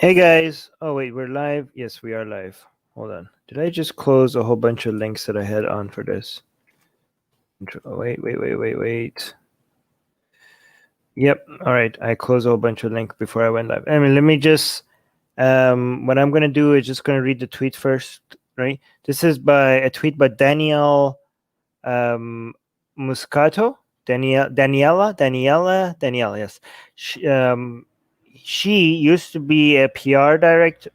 Hey guys. Oh wait, we're live. Yes, we are live. Hold on. Did I just close a whole bunch of links that I had on for this? Oh, wait. Yep. All right. I closed a whole bunch of links before I went live. I mean, let me just. What I'm gonna do is just gonna read the tweet first, right? This is by a tweet by Danielle, Muscato. Daniela. Yes. She used to be a PR director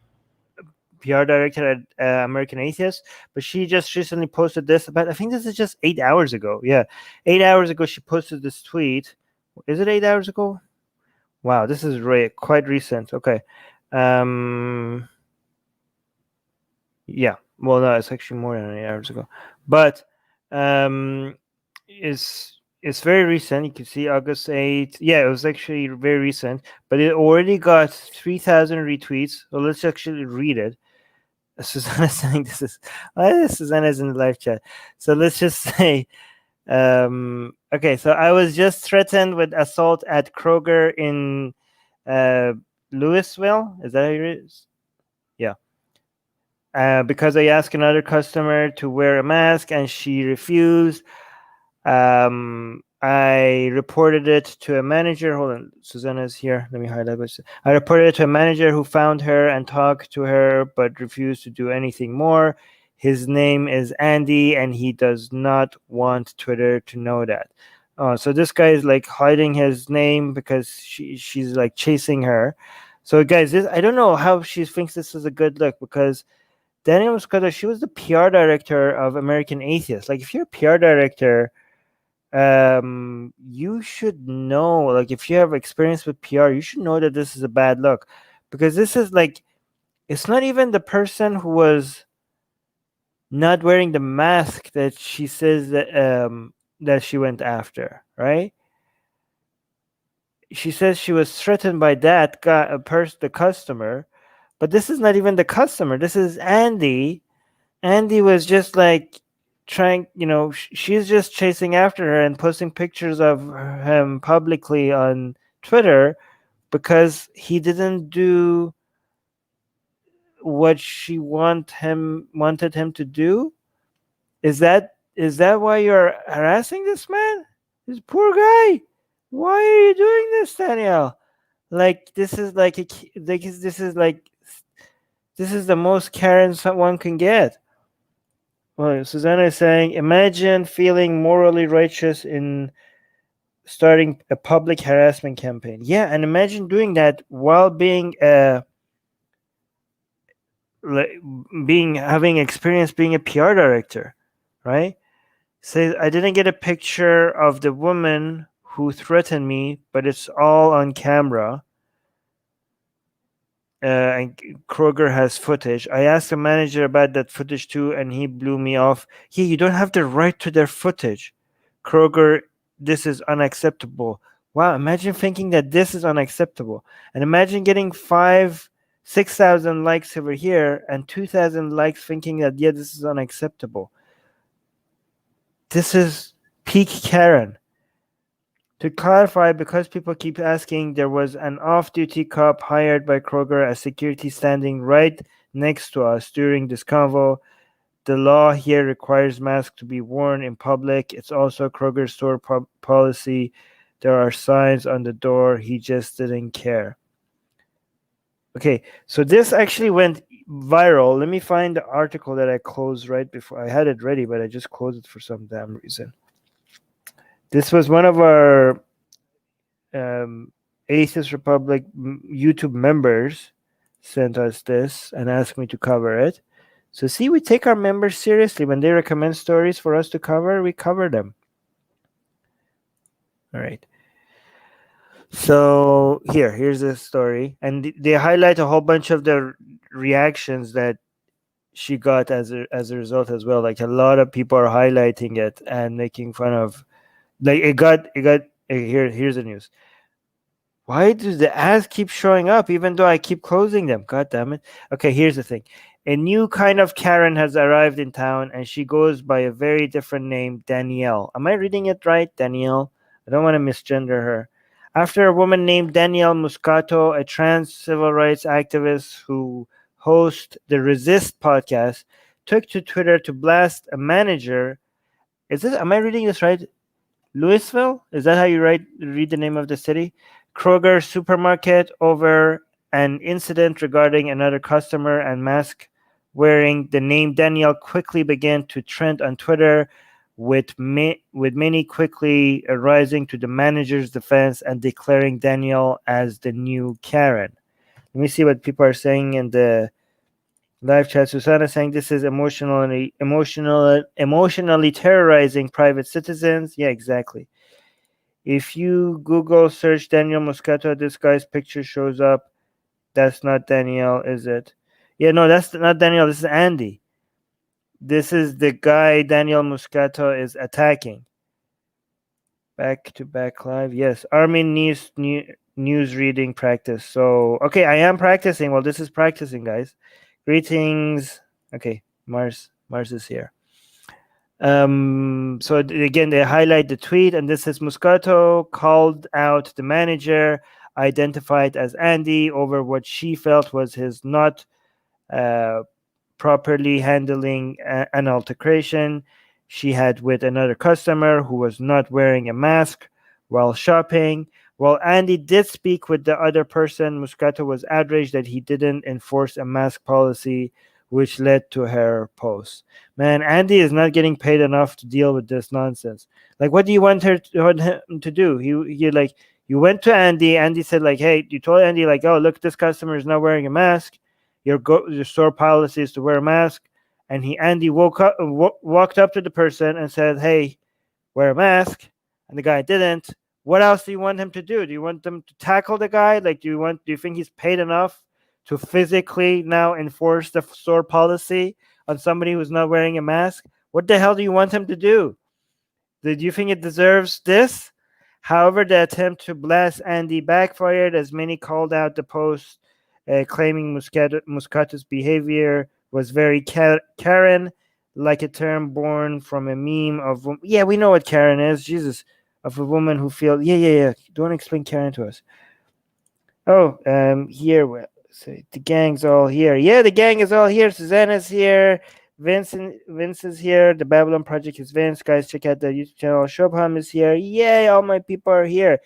at American Atheist, but she just recently posted this about, I think this is just 8 hours ago. Yeah, 8 hours ago, she posted this tweet. Is it 8 hours ago? Wow, this is quite recent. Okay. Um, yeah, well, no, it's actually more than 8 hours ago, but um, it's very recent. You can see August 8th. Yeah, it was actually very recent, but it already got 3,000 retweets. So let's actually read it. Susanna saying this is Susanna's in the live chat. So let's just say, okay. So I was just threatened with assault at Kroger in Louisville. Is that how it is? Yeah. Because I asked another customer to wear a mask and she refused. I reported it to a manager. Hold on, Susanna's here. Let me highlight this. I reported it to a manager who found her and talked to her, but refused to do anything more. His name is Andy, and he does not want Twitter to know that. So this guy is like hiding his name because she's like chasing her. So guys, I don't know how she thinks this is a good look, because Danielle Muscato, she was the PR director of American Atheist. Like, if you're a PR director, you should know, like, if you have experience with PR, you should know that this is a bad look, because this is like, it's not even the person who was not wearing the mask that she says that she went after, right? She says she was threatened by that guy, the customer, but this is not even the customer. This is Andy. Andy was just like trying, she's just chasing after her and posting pictures of him publicly on Twitter because he didn't do what she wanted him to do. Is that why you're harassing this man? This poor guy. Why are you doing this, Danielle? Like, this is like this is the most Karen someone can get. Well, Susanna is saying, imagine feeling morally righteous in starting a public harassment campaign. Yeah, and imagine doing that while having experience being a PR director, right? Says, I didn't get a picture of the woman who threatened me, but it's all on camera. And Kroger has footage. I asked the manager about that footage too, and he blew me off. Yeah, you don't have the right to their footage. Kroger, this is unacceptable. Wow, imagine thinking that this is unacceptable. And imagine getting 6,000 likes over here and 2,000 likes thinking that, yeah, this is unacceptable. This is peak Karen. To clarify, because people keep asking, there was an off-duty cop hired by Kroger as security standing right next to us during this convo. The law here requires masks to be worn in public. It's also Kroger store policy. There are signs on the door. He just didn't care. Okay, so this actually went viral. Let me find the article that I closed right before. I had it ready, but I just closed it for some damn reason. This was one of our Atheist Republic YouTube members sent us this and asked me to cover it. So see, we take our members seriously. When they recommend stories for us to cover, we cover them. All right. So here's the story, and they highlight a whole bunch of the reactions that she got as a result as well. Like, a lot of people are highlighting it and making fun of. Like, it got here's the news. Why do the ads keep showing up even though I keep closing them? God damn it. Okay, here's the thing. A new kind of Karen has arrived in town, and she goes by a very different name, Danielle. Am I reading it right, Danielle? I don't want to misgender her. After a woman named Danielle Muscato, a trans civil rights activist who hosts the Resist podcast, took to Twitter to blast a manager. Is this? Am I reading this right? Louisville? Is that how you read the name of the city? Kroger supermarket over an incident regarding another customer and mask wearing. The name Danielle quickly began to trend on Twitter, with many quickly rising to the manager's defense and declaring Danielle as the new Karen. Let me see what people are saying in the live chat. Susanna saying this is emotionally terrorizing private citizens. Yeah, exactly. If you Google search Daniel Muscato, this guy's picture shows up. That's not Danielle, is it? Yeah, no, that's not Danielle. This is Andy. This is the guy Daniel Muscato is attacking. Back to back live. Yes, Armin needs news reading practice. So, okay, I am practicing. Well, this is practicing, guys. Greetings. Okay, Mars is here. So again, they highlight the tweet, and this is Muscato called out the manager, identified as Andy, over what she felt was his not uh, properly handling an altercation she had with another customer who was not wearing a mask while shopping. While Andy did speak with the other person, Muscato was outraged that he didn't enforce a mask policy, which led to her post. Man, Andy is not getting paid enough to deal with this nonsense. Like, what do you want him to do? He like, you went to Andy. Andy said like, hey, you told Andy like, oh, look, this customer is not wearing a mask. Your store policy is to wear a mask. And Andy walked up to the person and said, hey, wear a mask. And the guy didn't. What else do you want him to do? Do you want them to tackle the guy? Like, do you think he's paid enough to physically now enforce the store policy on somebody who's not wearing a mask? What the hell do you want him to do? Do you think it deserves this? However, the attempt to blast Andy backfired, as many called out the post, claiming Muscato's behavior was very Karen, like a term born from a meme of, yeah, we know what Karen is, Jesus, of a woman who feels, yeah. Don't explain Karen to us. Oh, here, so the gang's all here. Yeah, the gang is all here. Susanna's here. Vince is here. The Babylon Project is Vince. Guys, check out the YouTube channel. Shobham is here. Yay, all my people are here.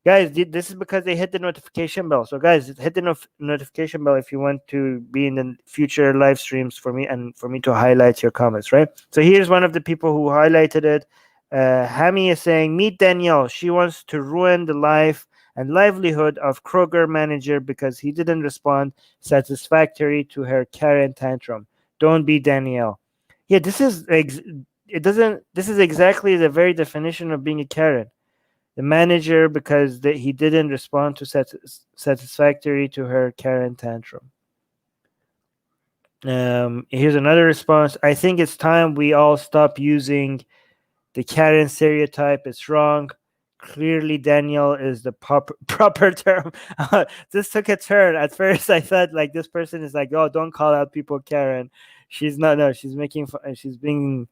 Guys, this is because they hit the notification bell. So, guys, hit the notification bell if you want to be in the future live streams for me and for me to highlight your comments, right? So, here's one of the people who highlighted it. Hami is saying, meet Danielle. She wants to ruin the life and livelihood of Kroger manager because he didn't respond satisfactory to her Karen tantrum. Don't be Danielle. Yeah, this is exactly the very definition of being a Karen. The manager because he didn't respond to satisfactory to her Karen tantrum. Here's another response. I think it's time we all stop using the Karen stereotype. It's wrong. Clearly, Danielle is the proper term. This took a turn. At first, I thought like this person is like, oh, don't call out people Karen. She's not. No, she's making fun. She's being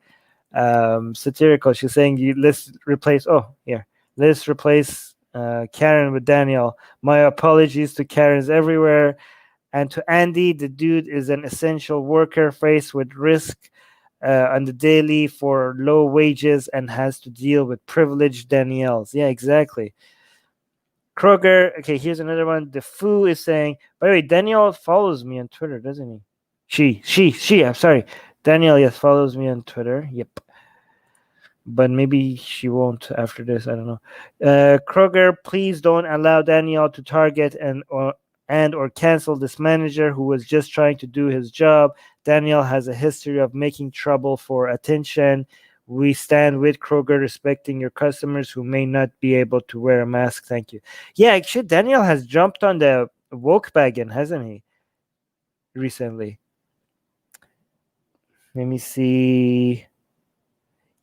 satirical. She's saying, let's replace. Oh, yeah. Let's replace Karen with Danielle. My apologies to Karens everywhere. And to Andy, the dude is an essential worker faced with risk on the daily for low wages and has to deal with privileged Danielles. Yeah, exactly. Kroger. Okay, here's another one. The Foo is saying, by the way, Danielle follows me on Twitter, doesn't he? She. I'm sorry. Danielle, yes, follows me on Twitter. Yep. But maybe she won't after this. I don't know. Kroger, please don't allow Danielle to target or cancel this manager who was just trying to do his job. Danielle has a history of making trouble for attention. We stand with Kroger, respecting your customers who may not be able to wear a mask. Thank you. Yeah, actually, Danielle has jumped on the woke wagon, hasn't he? Recently. Let me see.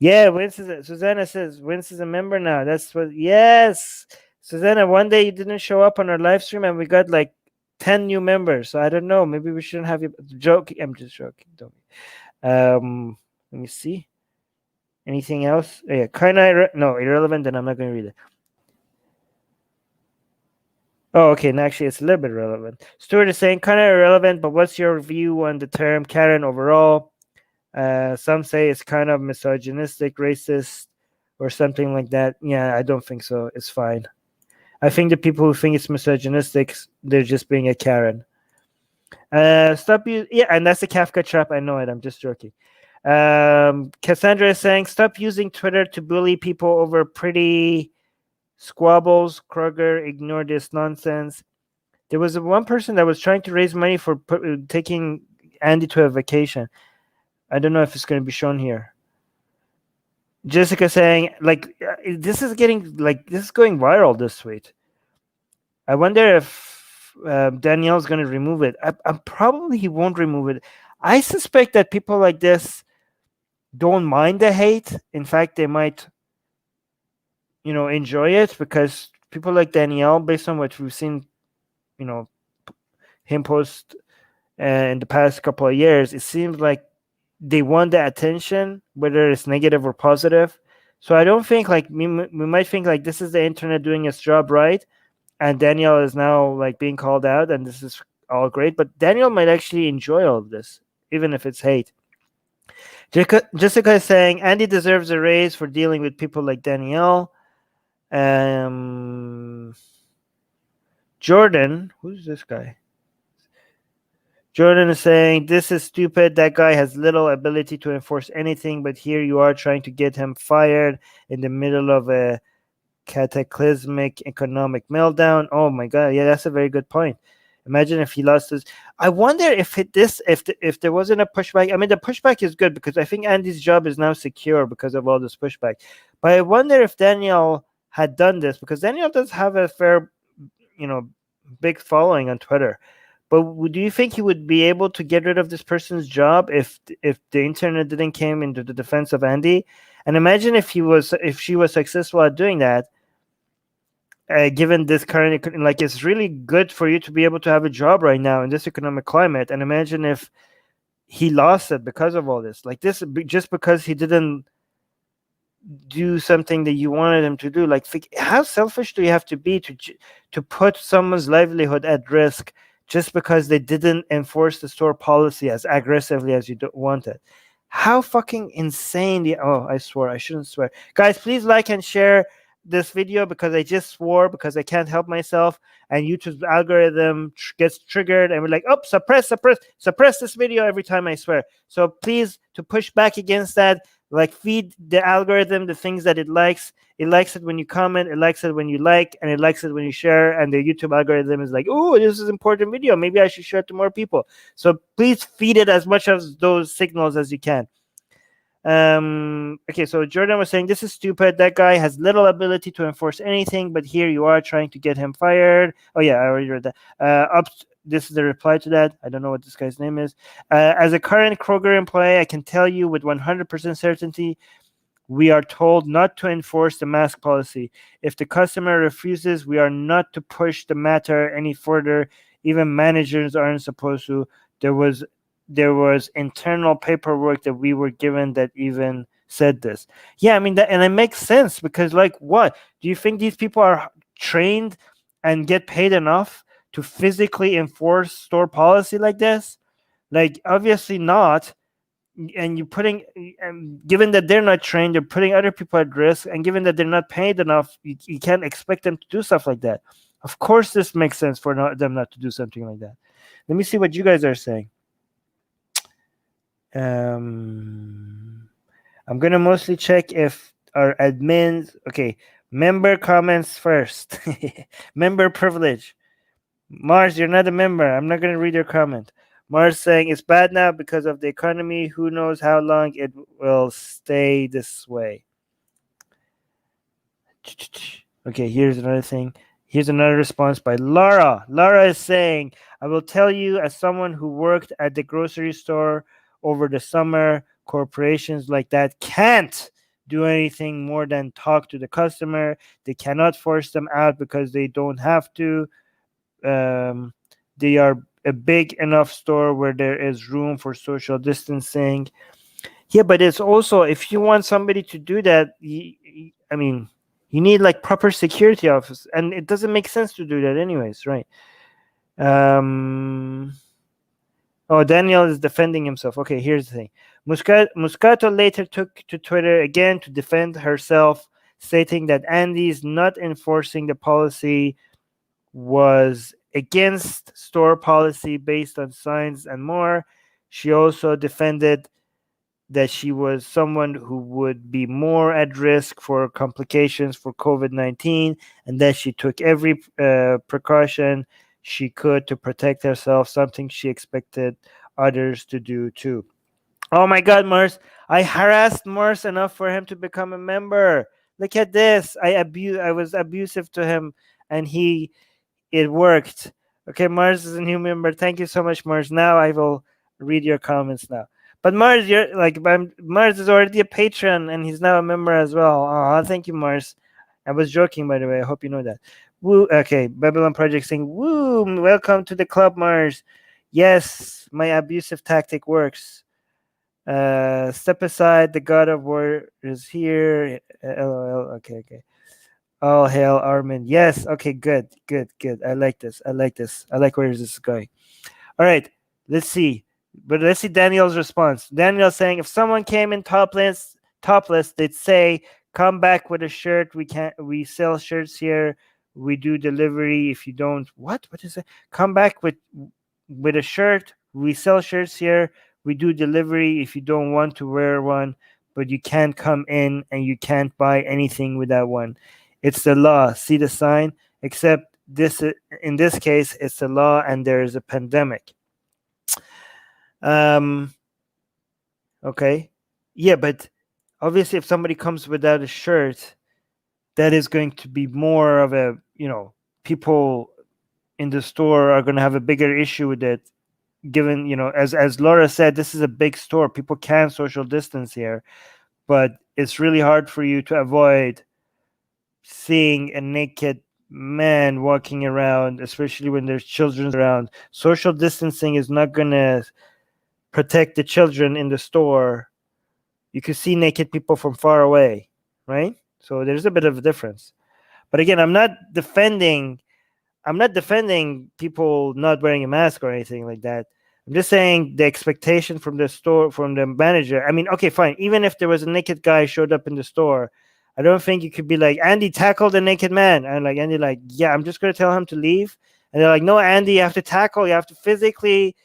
Yeah, Susanna says Vince is a member now. That's what. Yes, Susanna. One day you didn't show up on our live stream, and we got like 10 new members. So I don't know. Maybe we shouldn't have you. Joking. I'm just joking. Don't. Let me see. Anything else? Oh, yeah, kind of no irrelevant. Then I'm not going to read it. Oh, okay. And actually, it's a little bit relevant. Stuart is saying kind of irrelevant, but what's your view on the term Karen overall? Some say it's kind of misogynistic, racist, or something like that. Yeah, I don't think so. It's fine. I think the people who think it's misogynistic, they're just being a Karen. Stop you. Yeah, and that's a Kafka trap. I know it. I'm just joking. Cassandra is saying, stop using Twitter to bully people over pretty squabbles. Kroger, ignore this nonsense. There was one person that was trying to raise money for taking Andy to a vacation. I don't know if it's going to be shown here. Jessica saying, like, this is going viral this tweet. I wonder if Danielle's going to remove it. I'm probably he won't remove it. I suspect that people like this don't mind the hate. In fact, they might, enjoy it because people like Danielle, based on what we've seen, him post in the past couple of years, it seems like they want the attention, whether it's negative or positive. So I don't think like we might think like this is the internet doing its job right, and Danielle is now like being called out, and this is all great. But Danielle might actually enjoy all of this, even if it's hate. Jessica is saying Andy deserves a raise for dealing with people like Danielle. Jordan, who's this guy? Jordan is saying, this is stupid. That guy has little ability to enforce anything, but here you are trying to get him fired in the middle of a cataclysmic economic meltdown. Oh my God. Yeah, that's a very good point. Imagine if he lost his. I wonder if if there wasn't a pushback. I mean, the pushback is good because I think Andy's job is now secure because of all this pushback. But I wonder if Danielle had done this, because Danielle does have a fair, big following on Twitter. But do you think he would be able to get rid of this person's job if the internet didn't came into the defense of Andy? And imagine if she was successful at doing that. Given this current, like, it's really good for you to be able to have a job right now in this economic climate. And imagine if he lost it because of all this, like this, just because he didn't do something that you wanted him to do. Like, how selfish do you have to be to put someone's livelihood at risk just because they didn't enforce the store policy as aggressively as you wanted? How fucking insane! I swore. I shouldn't swear. Guys, please like and share this video because I just swore because I can't help myself, and YouTube's algorithm gets triggered and we're like, oh, suppress this video every time I swear. So please, to push back against that, like, feed the algorithm the things that it likes. It likes it when you comment, it likes it when you like, and it likes it when you share. And the YouTube algorithm is like, oh, this is an important video, maybe I should share it to more people. So please feed it as much of those signals as you can. Okay, so Jordan was saying, this is stupid. That guy has little ability to enforce anything, but here you are trying to get him fired. Oh yeah, I already read that. This is the reply to that. I don't know what this guy's name is. As a current Kroger employee, I can tell you with 100% certainty, we are told not to enforce the mask policy. If the customer refuses, we are not to push the matter any further. Even managers aren't supposed to. There was internal paperwork that we were given that even said this. Yeah, I mean, and it makes sense because, like, what? Do you think these people are trained and get paid enough to physically enforce store policy like this? Like, obviously not. And given that they're not trained, they're putting other people at risk. And given that they're not paid enough, you can't expect them to do stuff like that. Of course, this makes sense for them not to do something like that. Let me see what you guys are saying. I'm gonna mostly check if our admins. Okay, member comments first. Member privilege. Mars, you're not a member. I'm not gonna read your comment. Mars saying it's bad now because of the economy. Who knows how long it will stay this way. Okay, here's another thing. Here's another response by Laura. Laura is saying, I will tell you, as someone who worked at the grocery store over the summer, corporations like that can't do anything more than talk to the customer. They cannot force them out because they don't have to. They are a big enough store where there is room for social distancing. Yeah, but it's also, if you want somebody to do that, I mean, You need like proper security office, and it doesn't make sense to do that anyways, right? Um, oh, Danielle is defending himself. Okay, here's the thing. Muscato later took to Twitter again to defend herself, stating that Andy's not enforcing the policy was against store policy based on science and more. She also defended that she was someone who would be more at risk for complications for COVID-19, and that she took every precaution she could to protect herself, something she expected others to do too. Oh my God, Mars! I harassed Mars enough for him to become a member. Look at this. I was abusive to him, and it worked. Okay, Mars is a new member. Thank you so much, Mars. Now I will read your comments now. But Mars, Mars is already a patron, and he's now a member as well. Oh, thank you, Mars. I was joking, by the way. I hope you know that. Woo. Okay, Babylon Project saying, "Woo! Welcome to the club, Mars." Yes, my abusive tactic works. Step aside. The God of War is here. LOL. Okay, okay. All hail Armin. Yes. Okay. Good. Good. Good. I like this. I like this. I like where this is going. All right. Let's see. But let's see Danielle's response. Danielle's saying, if someone came in topless, they'd say, "Come back with a shirt. We sell shirts here. We do delivery. If you don't, what is it? Come back with a shirt. We sell shirts here. We do delivery. If you don't want to wear one, but you can't come in and you can't buy anything without one. It's the law. See the sign? Except in this case, it's the law, and there is a pandemic." Okay. Yeah, but obviously if somebody comes without a shirt, that is going to be more of a, people in the store are going to have a bigger issue with it, given, as Laura said, this is a big store. People can social distance here, but it's really hard for you to avoid seeing a naked man walking around, especially when there's children around. Social distancing is not going to protect the children in the store. You could see naked people from far away, right? So there's a bit of a difference. But again, I'm not defending people not wearing a mask or anything like that. I'm just saying the expectation from the store, from the manager. I mean, okay, fine. Even if there was a naked guy showed up in the store, I don't think you could be like, "Andy, tackle the naked man." And like Andy, like, "Yeah, I'm just gonna tell him to leave." And they're like, "No, Andy, you have to tackle. You have to physically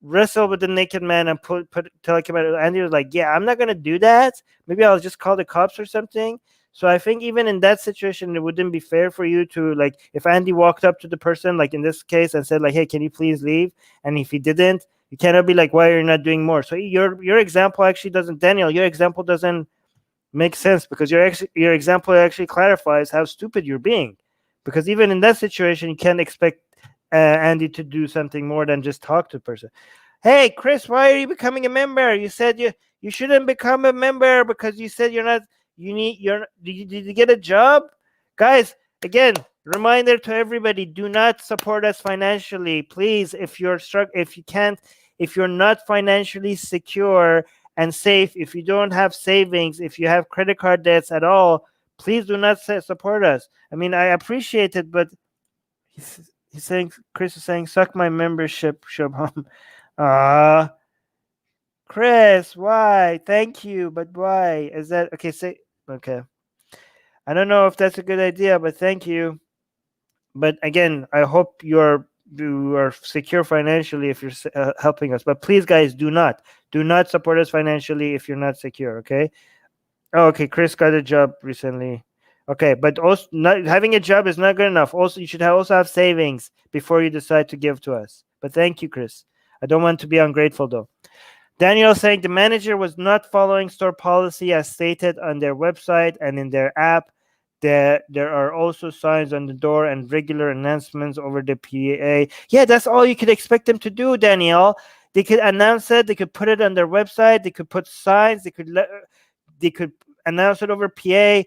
wrestle with the naked man and tell him." Andy was like, "Yeah, I'm not gonna do that. Maybe I'll just call the cops or something." So I think even in that situation, it wouldn't be fair for you to, like, if Andy walked up to the person, like in this case, and said like, "Hey, can you please leave?" And if he didn't, you cannot be like, "Why are you not doing more?" So your example actually doesn't, Daniel, your example doesn't make sense, because your example actually clarifies how stupid you're being, because even in that situation, you can't expect Andy to do something more than just talk to the person. "Hey, Chris, why are you becoming a member? You said you shouldn't become a member because you said you're not. Did you get a job?" Guys, again, reminder to everybody: do not support us financially, please. If you're if you're not financially secure and safe, if you don't have savings, if you have credit card debts at all, please do not support us. I mean, I appreciate it, but he's saying, Chris is saying, "Suck my membership, Shubham." Ah, Chris, why? Thank you, but why? Is that okay? Okay. I don't know if that's a good idea, but thank you. But again, I hope you are secure financially if you're helping us. But please, guys, do not support us financially if you're not secure. Okay. Oh, okay. Chris got a job recently. Okay, but also not having a job is not good enough. Also, you should also have savings before you decide to give to us. But thank you, Chris. I don't want to be ungrateful though. Danielle saying the manager was not following store policy as stated on their website and in their app. There are also signs on the door and regular announcements over the PA. Yeah, that's all you could expect them to do, Danielle. They could announce it. They could put it on their website. They could put signs. They could announce it over PA.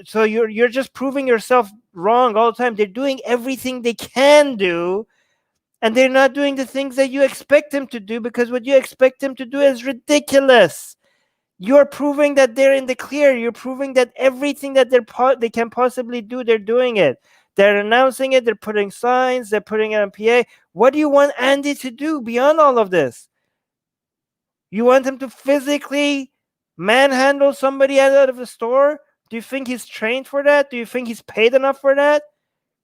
So you're just proving yourself wrong all the time. They're doing everything they can do, and they're not doing the things that you expect them to do, because what you expect them to do is ridiculous. You're proving that they're in the clear. You're proving that everything that they can possibly do, they're doing it. They're announcing it. They're putting signs. They're putting it on PA. What do you want Andy to do beyond all of this? You want him to physically manhandle somebody out of the store? Do you think he's trained for that? Do you think he's paid enough for that?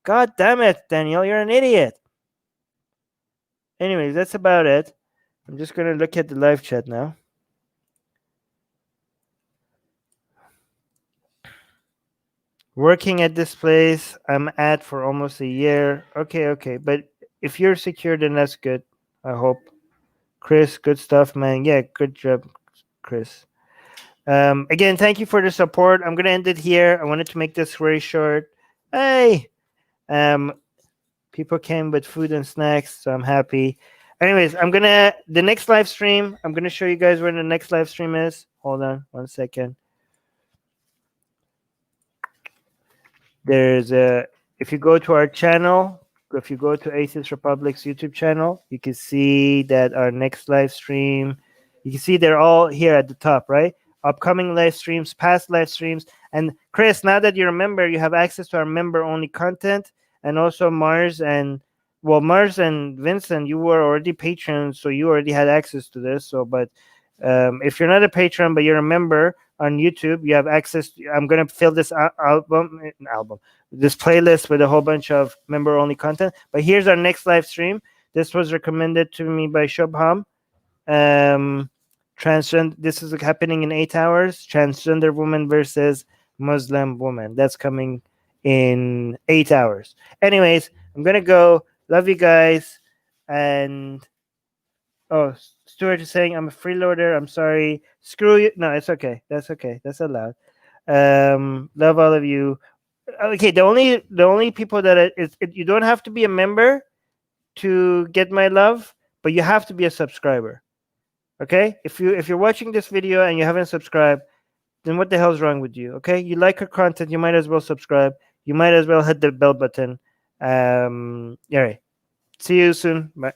God damn it, Danielle, you're an idiot. Anyways, that's about it. I'm just going to look at the live chat now. Working at this place I'm at for almost a year. Okay. But if you're secure, then that's good. I hope. Chris, good stuff, man. Yeah, good job, Chris. Again, thank you for the support. I'm gonna end it here. I wanted to make this very short. Hey, people came with food and snacks, so I'm happy. Anyways, the next live stream. I'm gonna show you guys where the next live stream is. Hold on, 1 second. If you go to our channel, if you go to Atheist Republic's YouTube channel, you can see that our next live stream. You can see they're all here at the top, right? Upcoming live streams, past live streams. And Chris, now that you're a member, you have access to our member-only content, and also Mars and Vincent, you were already patrons, so you already had access to this. So, but if you're not a patron but you're a member on YouTube, you have access. I'm gonna fill this this playlist with a whole bunch of member-only content. But here's our next live stream. This was recommended to me by Shubham. This is happening in 8 hours. Transgender woman versus Muslim woman. That's coming in 8 hours. Anyways, I'm gonna go. Love you guys. And Stuart is saying I'm a freeloader. I'm sorry. Screw you. No, it's okay. That's okay. That's allowed. Love all of you. Okay, the only people that you don't have to be a member to get my love, but you have to be a subscriber. Okay, if you're watching this video and you haven't subscribed, then what the hell's wrong with you? Okay, you like her content, you might as well subscribe. You might as well hit the bell button. All right. See you soon. Bye.